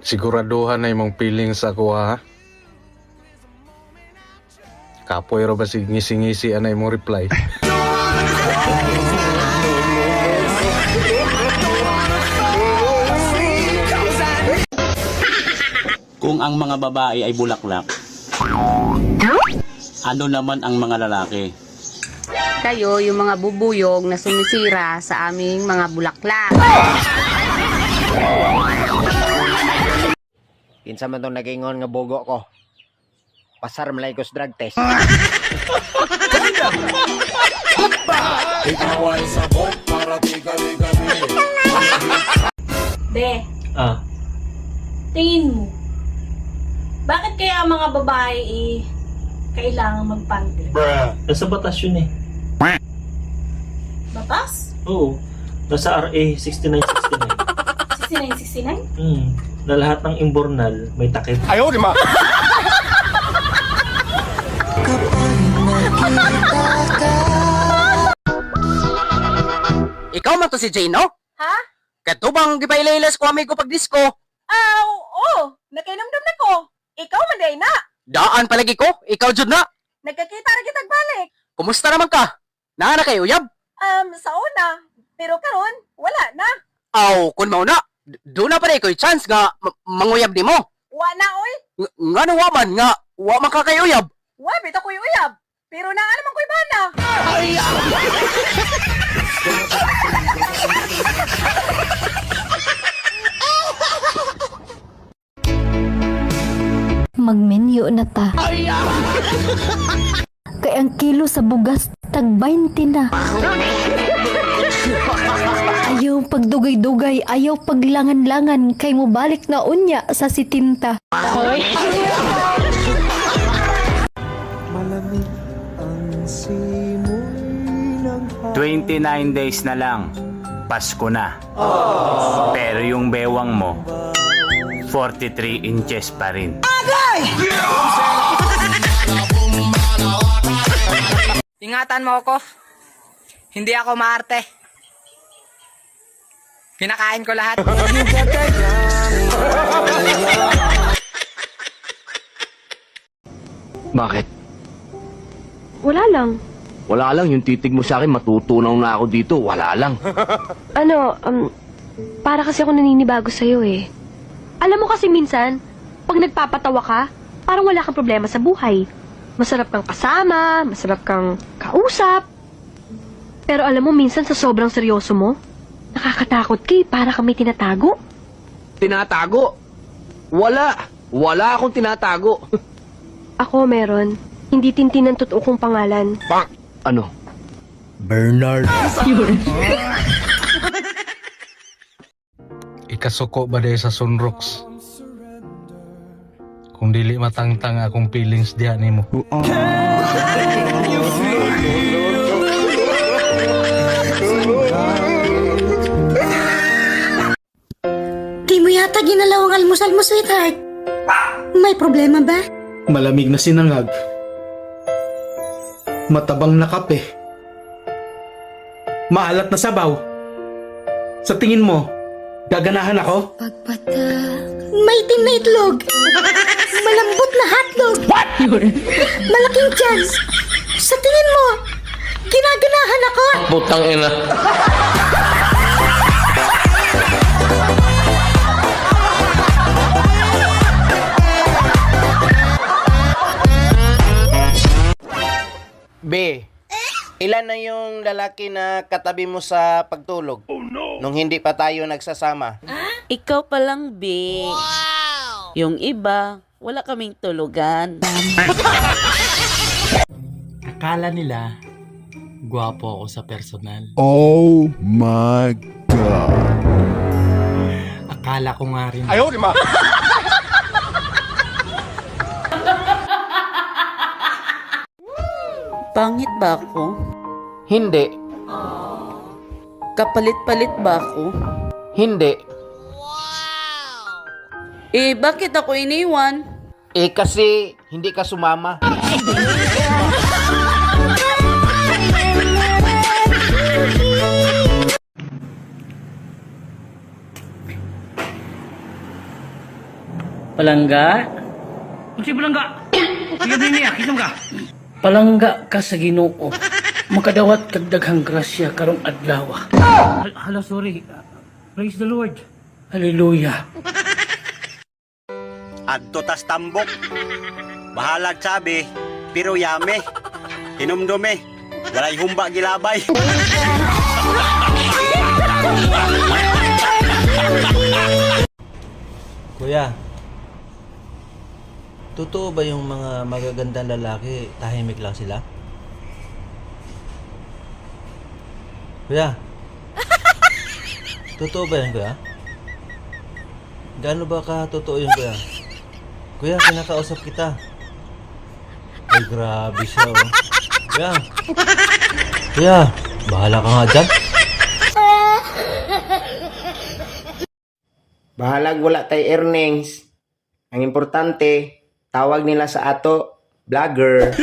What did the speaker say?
Siguraduhan na imong feelings sa ako ha. Kapoy ra ba si ngisi-ngisi ana imong reply? Kung ang mga babae ay bulaklak, ano naman ang mga lalaki? Kayo, yung mga bubuyog na sumisira sa aming mga bulaklak. Kinsa man itong nag-ingon nga bogo ko. Pasar malay ko sa drug test. Be, tingin mo, bakit kaya ang mga babae kailangan magpanty? Nasa batas yun eh. Batas? Oo. Nasa RA 6969. 6969? Na lahat ng imbornal may takip. Ayaw, di ma! Ikaw man to si Jane, no? Ha? Katubang gipailaylas ko amigo pag disco. Oo. Nakinomdom na ko. Ikaw manday na. Daan palagi ko, ikaw jud na. Nagkakita ra kitag balik. Kumusta naman ka? Naa na kay uyab? Sa una. Pero karon wala na. Aw, kun mao na. Do na pa ray koy chance nga manguyab nimo. Wa na, oy. Nga no wa man nga wa man ka kay uyab. Wa, bitaw ko'y uyab. Pero naa naman ko'y bana. Magmenyo na ta. Kay ang kilo sa bugas tag 20 na. Ayaw pagdugay-dugay, ayaw paglangan-langan kay mo balik na unya sa sitinta. 29 days na lang, Pasko na. Pero yung bewang mo, 43 inches pa rin. Ingatan mo ako. Hindi ako maarte. Kinakain ko lahat. Bakit? Wala lang. Wala lang, yung titig mo sa akin, matutunaw na ako dito. Wala lang. Para kasi ako naninibago sa'yo eh. Alam mo kasi minsan, pag nagpapatawa ka, parang wala kang problema sa buhay. Masarap kang kasama, masarap kang kausap. Pero alam mo, minsan sa sobrang seryoso mo, nakakatakot ka eh, para kami tinatago. Tinatago? Wala. Wala akong tinatago. Ako meron. Hindi Tintin ang totoo kong pangalan. Ano? Ikasuko ba day sa sunrocks? Kung dili matangtang akong feelings diha nimo. Di mo yata ginalaw ang almusal mo, sweetheart. May problema ba? Malamig na sinangag. Matabang na kape. Maalat na sabaw. Sa tingin mo, gaganahan ako? May itim na itlog. Malambot na hotdog. What? Malaking tiyan. Sa tingin mo, ginaganahan ako? Putang ina. B, ilan na yung lalaki na katabi mo sa pagtulog? Nung hindi pa tayo nagsasama. Ikaw pa lang, B. Wow! Yung iba, wala kaming tulugan. Akala nila, gwapo ako sa personal. Oh my God. Akala ko nga rin. Ayaw, di ma! Pangit ba ako? Hindi. Kapalit-palit ba ako? Hindi. Bakit ako iniwan? Kasi hindi ka sumama. Palangga? Unsa palangga? Kaya din niya, kisam ka. Palangga ka sa Ginoo. Makadawat kag daghang grasya karong adlaw. Hala, sorry. Praise the Lord. Hallelujah. Adto tas tambok. Bahalag sabi, pero yame. Hinumdume. Walay humba gilabay. Kuya, totoo ba yung mga magagandang lalaki tahimik lang sila? Kuya, totoo ba yan, kuya? Gaano ba ka totoo yun, kuya? Kuya, kinakausap kita. Ay, grabe siya, oh. Kuya, kuya, bahala ka nga dyan. Bahalag wala tay earnings. Ang importante, tawag nila sa ato, vlogger.